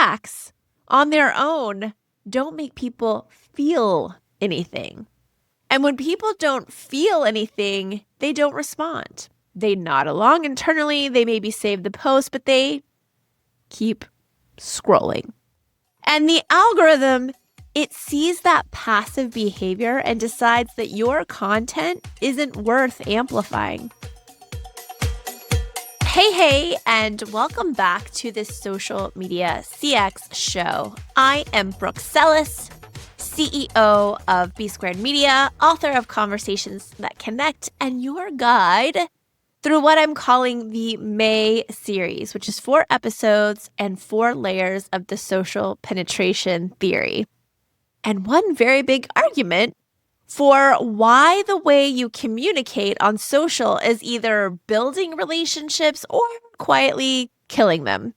facts on their own don't make people feel anything. And when people don't feel anything, they don't respond. They nod along internally, they maybe save the post, but they keep scrolling. And the algorithm, it sees that passive behavior and decides that your content isn't worth amplifying. Hey, and welcome back to this Social Media CX show. I am Brooke, CEO of B Squared Media, author of Conversations That Connect, and your guide through what I'm calling the May series, which is 4 episodes and 4 layers of the social penetration theory. And one very big argument for why the way you communicate on social is either building relationships or quietly killing them.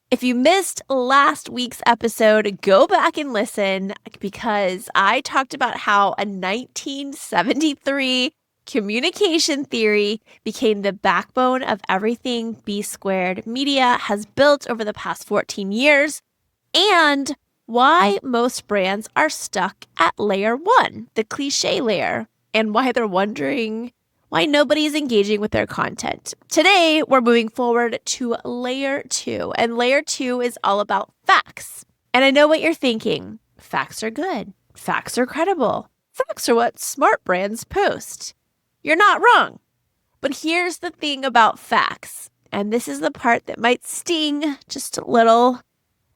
If you missed last week's episode, go back and listen because I talked about how a 1973 communication theory became the backbone of everything B Squared Media has built over the past 14 years and why most brands are stuck at layer 1, the cliche layer, and why they're wondering why nobody's engaging with their content. Today, we're moving forward to layer 2, and layer 2 is all about facts. And I know what you're thinking. Facts are good. Facts are credible. Facts are what smart brands post. You're not wrong. But here's the thing about facts, and this is the part that might sting just a little.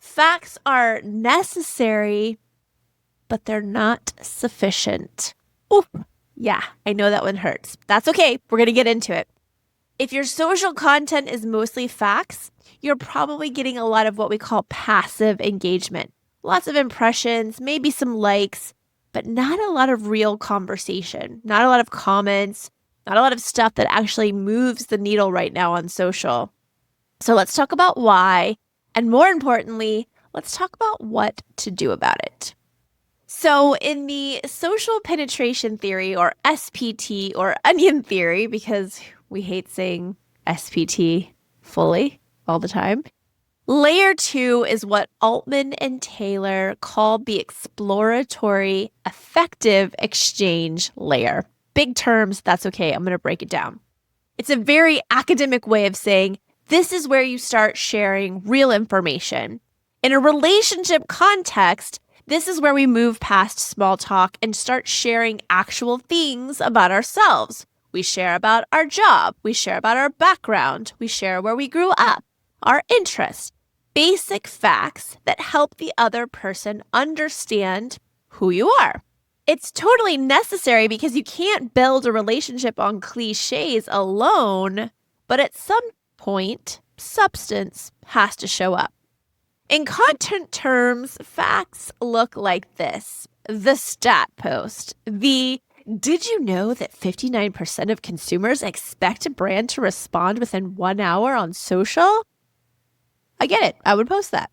Facts are necessary, but they're not sufficient. Ooh, yeah, I know that one hurts. That's okay. We're going to get into it. If your social content is mostly facts, you're probably getting a lot of what we call passive engagement. Lots of impressions, maybe some likes, but not a lot of real conversation, not a lot of comments, not a lot of stuff that actually moves the needle right now on social. So let's talk about why. And more importantly, let's talk about what to do about it. So in the social penetration theory, or SPT, or onion theory, because we hate saying SPT fully all the time, layer 2 is what Altman and Taylor called the exploratory effective exchange layer. Big terms, that's okay. I'm going to break it down. It's a very academic way of saying this is where you start sharing real information. In a relationship context, this is where we move past small talk and start sharing actual things about ourselves. We share about our job. We share about our background. We share where we grew up, our interests, basic facts that help the other person understand who you are. It's totally necessary because you can't build a relationship on cliches alone, but at some point, substance has to show up. In content terms, facts look like this. The stat post. The did you know that 59% of consumers expect a brand to respond within 1 hour on social? I get it. I would post that.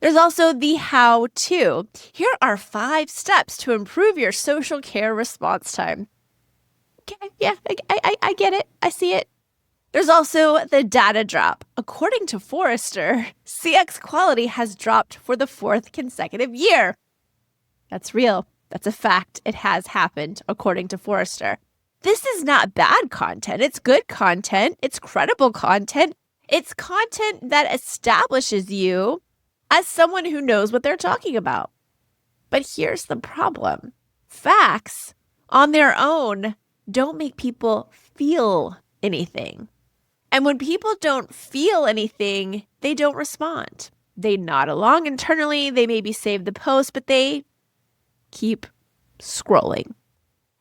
There's also the how to. Here are 5 steps to improve your social care response time. Okay, yeah, I get it. I see it. There's also the data drop. According to Forrester, CX quality has dropped for the 4th consecutive year. That's real. That's a fact. It has happened, according to Forrester. This is not bad content. It's good content. It's credible content. It's content that establishes you as someone who knows what they're talking about. But here's the problem. Facts on their own don't make people feel anything. And when people don't feel anything, they don't respond. They nod along internally, they maybe save the post, but they keep scrolling.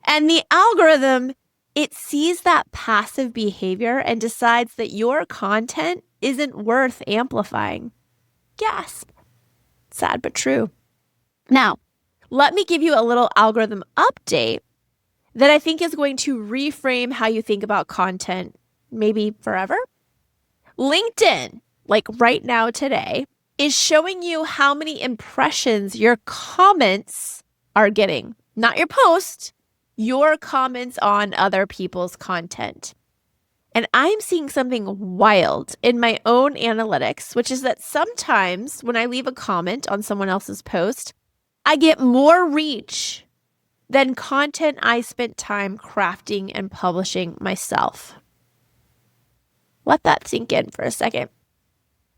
And the algorithm, it sees that passive behavior and decides that your content isn't worth amplifying. Gasp. Sad but true. Now, let me give you a little algorithm update that I think is going to reframe how you think about content, maybe forever. LinkedIn, like right now today, is showing you how many impressions your comments are getting. Not your post, your comments on other people's content. And I'm seeing something wild in my own analytics, which is that sometimes when I leave a comment on someone else's post, I get more reach than content I spent time crafting and publishing myself. Let that sink in for a second.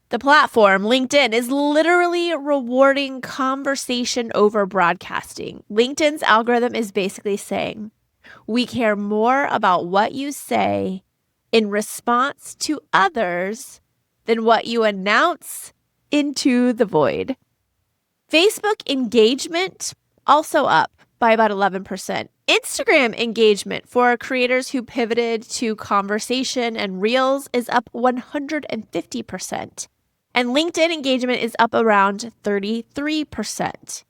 The platform, LinkedIn, is literally rewarding conversation over broadcasting. LinkedIn's algorithm is basically saying, we care more about what you say in response to others than what you announce into the void. Facebook engagement also up by about 11%. Instagram engagement for creators who pivoted to conversation and reels is up 150%. And LinkedIn engagement is up around 33%.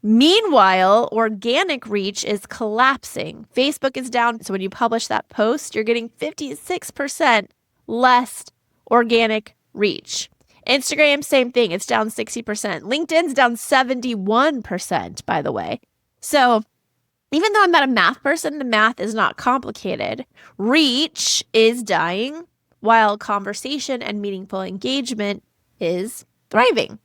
Meanwhile, organic reach is collapsing. Facebook is down. So when you publish that post, you're getting 56% less organic reach. Instagram, same thing. It's down 60%. LinkedIn's down 71%, by the way. So even though I'm not a math person, the math is not complicated. Reach is dying while conversation and meaningful engagement is thriving.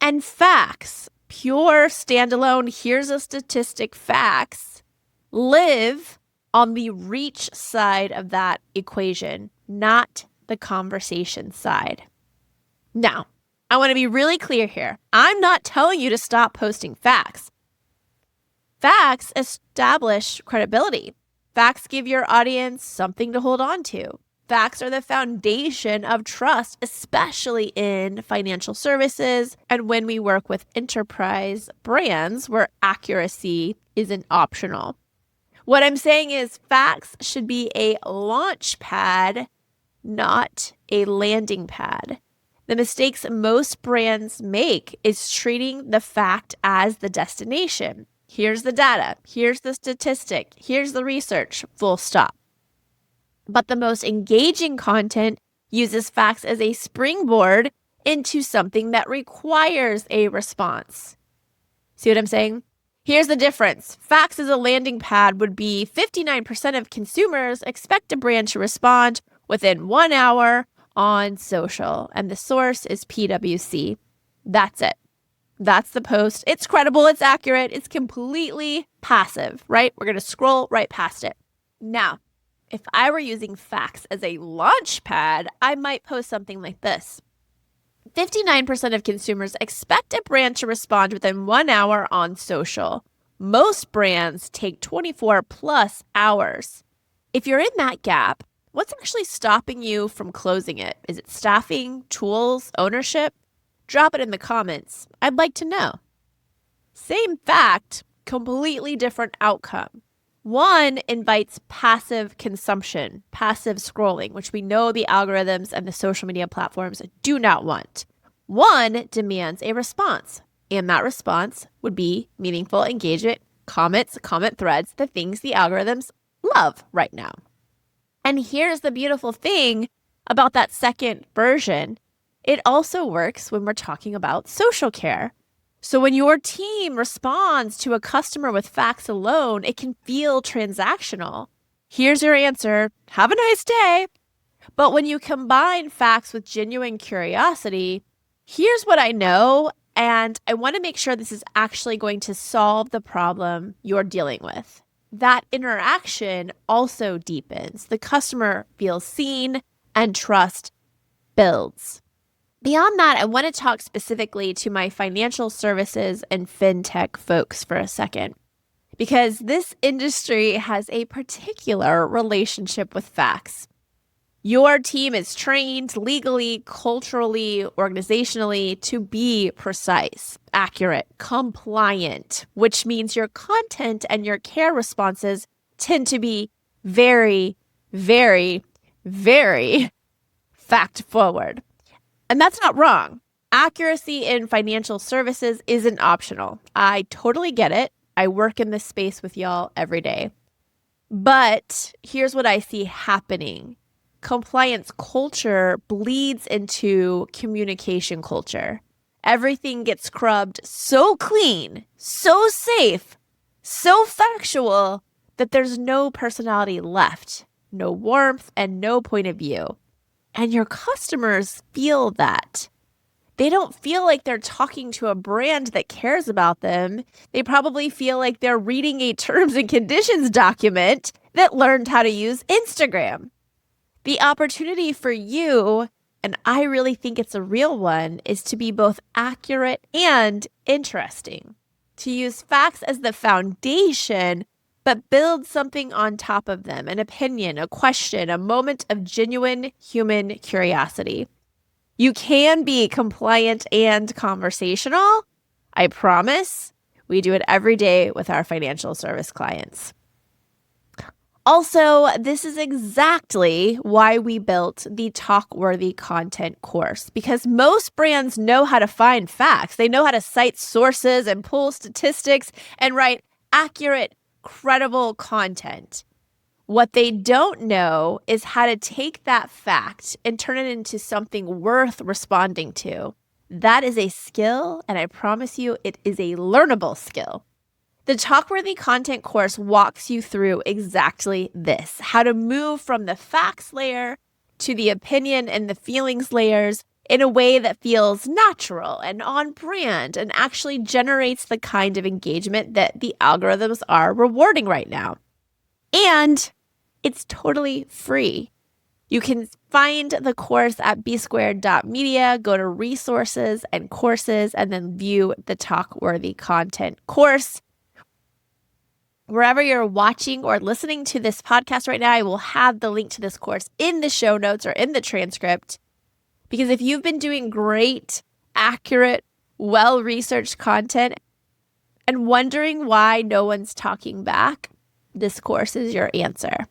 And facts, pure standalone, here's a statistic, facts, live on the reach side of that equation, not the conversation side. Now, I want to be really clear here. I'm not telling you to stop posting facts. Facts establish credibility. Facts give your audience something to hold on to. Facts are the foundation of trust, especially in financial services and when we work with enterprise brands where accuracy isn't optional. What I'm saying is facts should be a launch pad, not a landing pad. The mistakes most brands make is treating the fact as the destination. Here's the data. Here's the statistic. Here's the research. Full stop. But the most engaging content uses facts as a springboard into something that requires a response. See what I'm saying? Here's the difference. Facts as a landing pad would be 59% of consumers expect a brand to respond within 1 hour on social, and the source is PwC. That's it. That's the post. It's credible. It's accurate. It's completely passive, right? We're going to scroll right past it. Now, if I were using facts as a launch pad, I might post something like this. 59% of consumers expect a brand to respond within 1 hour on social. Most brands take 24 plus hours. If you're in that gap, what's actually stopping you from closing it? Is it staffing, tools, ownership? Drop it in the comments. I'd like to know. Same fact, completely different outcome. One invites passive consumption, passive scrolling, which we know the algorithms and the social media platforms do not want. One demands a response, and that response would be meaningful engagement, comments, comment threads, the things the algorithms love right now. And here's the beautiful thing about that second version. It also works when we're talking about social care. So when your team responds to a customer with facts alone, it can feel transactional. Here's your answer. Have a nice day. But when you combine facts with genuine curiosity, here's what I know, and I want to make sure this is actually going to solve the problem you're dealing with. That interaction also deepens. The customer feels seen and trust builds. Beyond that, I want to talk specifically to my financial services and fintech folks for a second, because this industry has a particular relationship with facts. Your team is trained legally, culturally, organizationally to be precise, accurate, compliant, which means your content and your care responses tend to be very, very, very fact forward. And that's not wrong. Accuracy in financial services isn't optional. I totally get it. I work in this space with y'all every day. But here's what I see happening. Compliance culture bleeds into communication culture. Everything gets scrubbed so clean, so safe, so factual that there's no personality left. no warmth, and no point of view. And your customers feel that. They don't feel like they're talking to a brand that cares about them. They probably feel like they're reading a terms and conditions document that learned how to use Instagram. The opportunity for you, and I really think it's a real one, is to be both accurate and interesting. To use facts as the foundation, but build something on top of them, an opinion, a question, a moment of genuine human curiosity. You can be compliant and conversational. I promise. We do it every day with our financial service clients. Also, this is exactly why we built the Talk-Worthy Content course, because most brands know how to find facts. They know how to cite sources and pull statistics and write accurate, credible content. What they don't know is how to take that fact and turn it into something worth responding to. That is a skill, and I promise you it is a learnable skill. The Talk-Worthy Content course walks you through exactly this, how to move from the facts layer to the opinion and the feelings layers in a way that feels natural and on brand and actually generates the kind of engagement that the algorithms are rewarding right now. And it's totally free. You can find the course at bsquared.media, go to resources and courses, and then view the Talk-Worthy Content course. Wherever you're watching or listening to this podcast right now, I will have the link to this course in the show notes or in the transcript. Because if you've been doing great, accurate, well-researched content and wondering why no one's talking back, this course is your answer.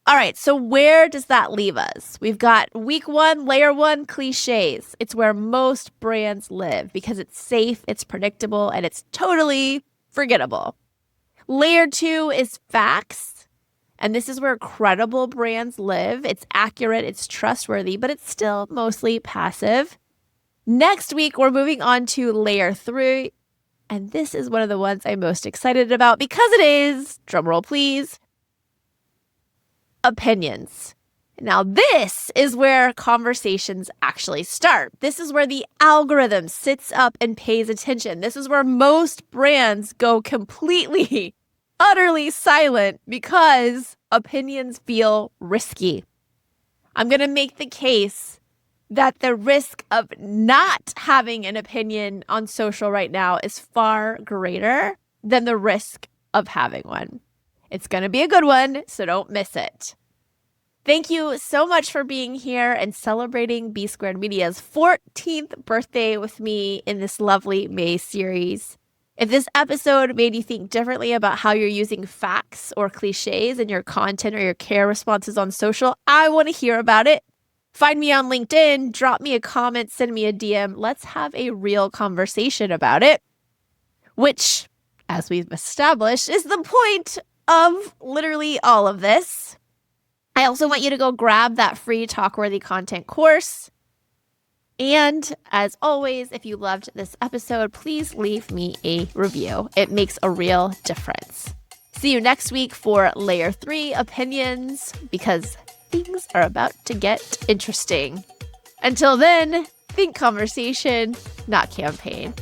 All right, so where does that leave us? We've got week 1, layer 1, cliches. It's where most brands live because it's safe, it's predictable, and it's totally forgettable. Layer 2 is facts, and this is where credible brands live. It's accurate, it's trustworthy, but it's still mostly passive. Next week, we're moving on to layer 3, and this is one of the ones I'm most excited about because it is, drumroll please, opinions. Now, this is where conversations actually start. This is where the algorithm sits up and pays attention. This is where most brands go completely, utterly silent because opinions feel risky. I'm going to make the case that the risk of not having an opinion on social right now is far greater than the risk of having one. It's going to be a good one, so don't miss it. Thank you so much for being here and celebrating B Squared Media's 14th birthday with me in this lovely May series. If this episode made you think differently about how you're using facts or cliches in your content or your care responses on social, I want to hear about it. Find me on LinkedIn, drop me a comment, send me a DM. Let's have a real conversation about it, which, as we've established, is the point of literally all of this. I also want you to go grab that free Talk-Worthy Content course. And as always, if you loved this episode, please leave me a review. It makes a real difference. See you next week for Layer 3 opinions, because things are about to get interesting. Until then, think conversation, not campaign.